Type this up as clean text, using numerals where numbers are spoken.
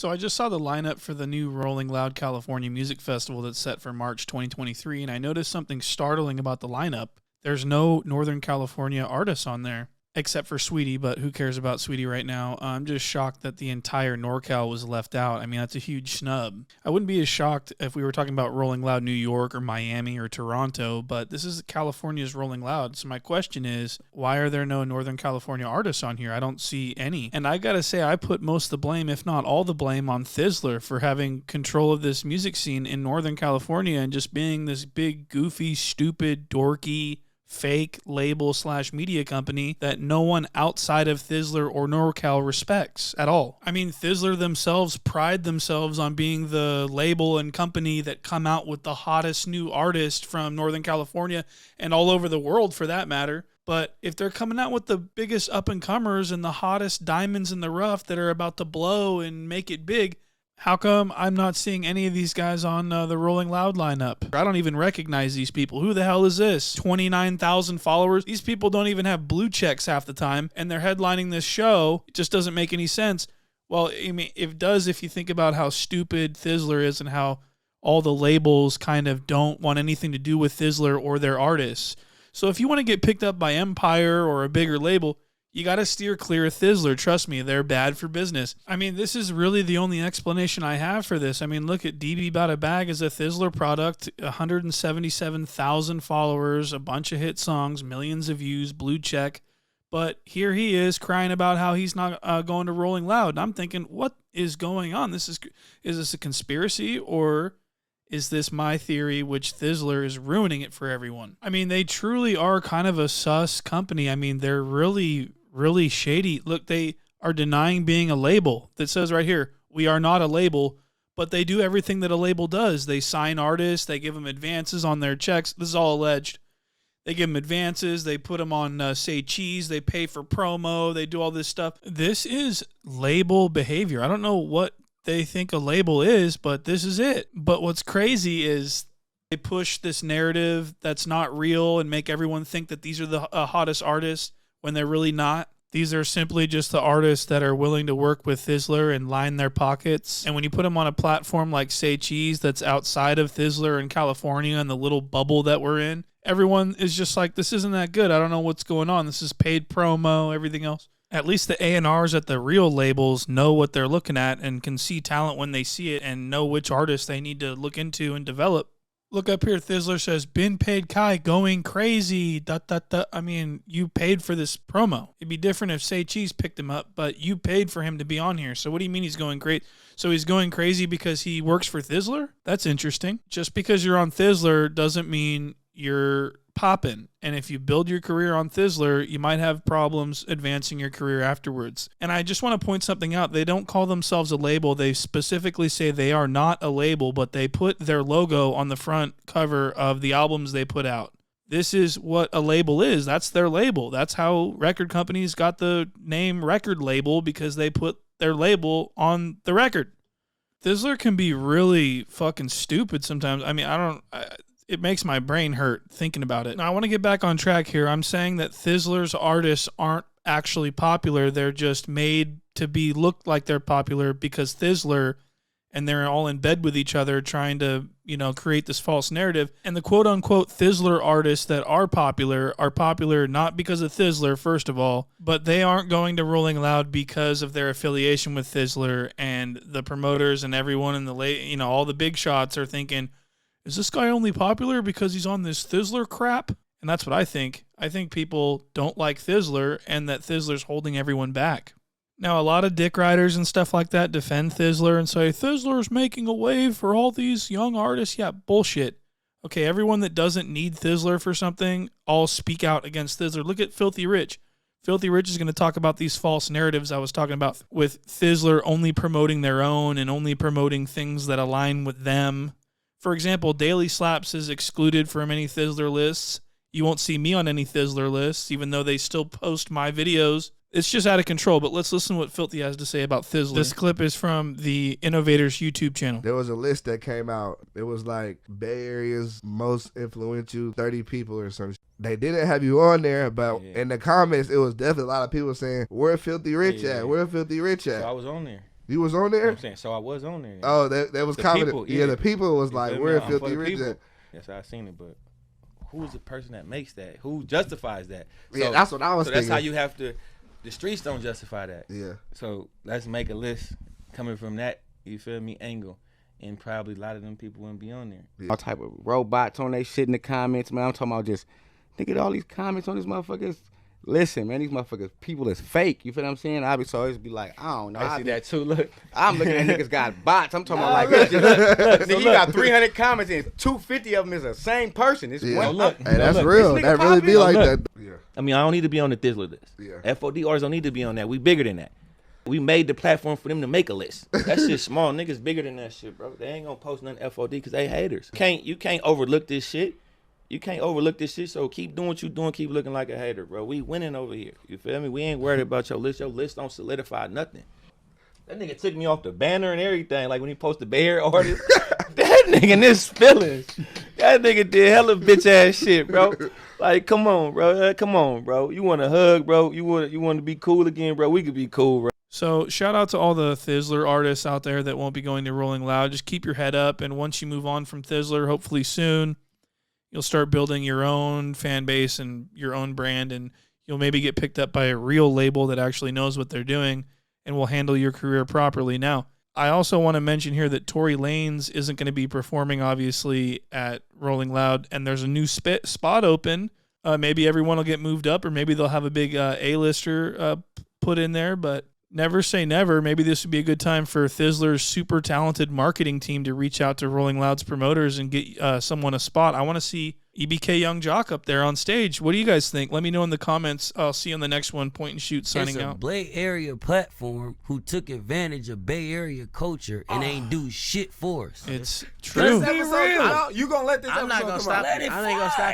So I just saw the lineup for the new Rolling Loud California Music Festival that's set for March 2023, and I noticed something startling about the lineup. There's no Northern California artists on there, except for Sweetie, but who cares about Sweetie right now? I'm just shocked that the entire NorCal was left out. I mean, that's a huge snub. I wouldn't be as shocked if we were talking about Rolling Loud New York or Miami or Toronto, but this is California's Rolling Loud. So my question is, why are there no Northern California artists on here? I don't see any. And I gotta say, I put most of the blame, if not all the blame, on Thizzler for having control of this music scene in Northern California and just being this big, goofy, stupid, dorky, fake label / media company that no one outside of Thizzler or NorCal respects at all. I mean, Thizzler themselves pride themselves on being the label and company that come out with the hottest new artist from Northern California and all over the world for that matter. But if they're coming out with the biggest up-and-comers and the hottest diamonds in the rough that are about to blow and make it big, how come I'm not seeing any of these guys on the Rolling Loud lineup? I don't even recognize these people. Who the hell is this? 29,000 followers? These people don't even have blue checks half the time, and they're headlining this show. It just doesn't make any sense. Well, I mean, it does if you think about how stupid Thizzler is and how all the labels kind of don't want anything to do with Thizzler or their artists. So if you want to get picked up by Empire or a bigger label, you got to steer clear of Thizzler. Trust me, they're bad for business. I mean, this is really the only explanation I have for this. I mean, look at DB Bada Bag as a Thizzler product, 177,000 followers, a bunch of hit songs, millions of views, blue check. But here he is crying about how he's not going to Rolling Loud. And I'm thinking, what is going on? Is this a conspiracy, or is this my theory, which Thizzler is ruining it for everyone? I mean, they truly are kind of a sus company. I mean, they're really shady. Look, they are denying being a label. That says right here, we are not a label, but they do everything that a label does. They sign artists, they give them advances on their checks. This is all alleged. They give them advances, they put them on Say Cheese, they pay for promo, they do all this stuff. This is label behavior. I don't know what they think a label is, but this is it. But what's crazy is they push this narrative that's not real and make everyone think that these are the hottest artists when they're really not. These are simply just the artists that are willing to work with Thizzler and line their pockets. And when you put them on a platform like Say Cheese that's outside of Thizzler in California and the little bubble that we're in, everyone is just like, this isn't that good. I don't know what's going on. This is paid promo, everything else. At least the A&Rs at the real labels know what they're looking at and can see talent when they see it and know which artists they need to look into and develop. Look up here, Thizzler says, been paid Kai, going crazy, ... I mean, you paid for this promo. It'd be different if Say Cheese picked him up, but you paid for him to be on here. So what do you mean he's going great? So he's going crazy because he works for Thizzler? That's interesting. Just because you're on Thizzler doesn't mean you're popping. And if you build your career on Thizzler, you might have problems advancing your career afterwards. And I just want to point something out. They don't call themselves a label. They specifically say they are not a label, but they put their logo on the front cover of the albums they put out. This is what a label is. That's their label. That's how record companies got the name record label, because they put their label on the record. Thizzler can be really fucking stupid sometimes. I mean, it makes my brain hurt thinking about it. Now, I want to get back on track here. I'm saying that Thizzler's artists aren't actually popular. They're just made to be looked like they're popular because Thizzler, and they're all in bed with each other trying to, create this false narrative. And the quote-unquote Thizzler artists that are popular not because of Thizzler, first of all, but they aren't going to Rolling Loud because of their affiliation with Thizzler, and the promoters and everyone in the all the big shots are thinking, is this guy only popular because he's on this Thizzler crap? And that's what I think. I think people don't like Thizzler and that Thizzler's holding everyone back. Now, a lot of dick riders and stuff like that defend Thizzler and say, Thizzler's making a wave for all these young artists. Yeah, bullshit. Okay, everyone that doesn't need Thizzler for something, all speak out against Thizzler. Look at Filthy Rich. Filthy Rich is going to talk about these false narratives I was talking about with Thizzler only promoting their own and only promoting things that align with them. For example, Daily Slaps is excluded from any Thizzler lists. You won't see me on any Thizzler lists, even though they still post my videos. It's just out of control, but let's listen to what Filthy has to say about Thizzler. This clip is from the Innovators YouTube channel. There was a list that came out. It was like Bay Area's most influential 30 people or something. They didn't have you on there, but in the comments, it was definitely a lot of people saying, where Filthy Rich at? Where Filthy Rich at? So I was on there. You was on You know there? what I'm saying? So I was on there. Oh, that was The commented. people, Yeah, yeah. the people was You like, feel me? "We're I'm for Filthy the Rich." people. At? That's how I seen it, but who's the person that makes that? Who justifies that? Yeah, that's what I was So thinking. that's how you have to. The streets don't justify that. Yeah. So let's make a list coming from that. You feel me? Angle, and probably a lot of them people wouldn't be on there. Yeah. All type of robots on they shit in the comments, man. I'm talking about just think of all these comments on these motherfuckers. Listen, man, these motherfuckers, people is fake. You feel what I'm saying? I be so always be like, I don't know. I see that too. Look, I'm looking at niggas got bots. I'm talking about like this. Nigga, you got 300 comments and 250 of them is the same person. It's Yeah. one. look. Hey, that's Look, real. this nigga That really be popping. like Look. that. Yeah. I mean, I don't need to be on the Thizzler list. Yeah. FOD artists don't need to be on that. We bigger than that. We made the platform for them to make a list. That shit small. Niggas bigger than that shit, bro. They ain't gonna post nothing FOD because they haters. You can't overlook this shit. You can't overlook this shit, so keep doing what you doing. Keep looking like a hater, bro. We winning over here. You feel me? We ain't worried about your list. Your list don't solidify nothing. That nigga took me off the banner and everything. Like when he posted Bay Area artists. That nigga in his feelings. That nigga did hella bitch ass shit, bro. Like, come on, bro. Come on, bro. You want a hug, bro? You want to be cool again, bro? We could be cool, bro. So shout out to all the Thizzler artists out there that won't be going to Rolling Loud. Just keep your head up, and once you move on from Thizzler, hopefully soon, you'll start building your own fan base and your own brand, and you'll maybe get picked up by a real label that actually knows what they're doing and will handle your career properly. Now, I also want to mention here that Tory Lanez isn't going to be performing, obviously, at Rolling Loud, and there's a new spot open. Maybe everyone will get moved up, or maybe they'll have a big A-lister put in there, but never say never. Maybe this would be a good time for Thizzler's super talented marketing team to reach out to Rolling Loud's promoters and get someone a spot. I want to see EBK Young Jock up there on stage. What do you guys think? Let me know in the comments. I'll see you on the next one. Point and Shoot signing It's a out. Bay Area platform who took advantage of Bay Area culture and ain't do shit for us. It's true. Let's be real. You gonna let this I'm not episode gonna come stop. out? I ain't gonna stop.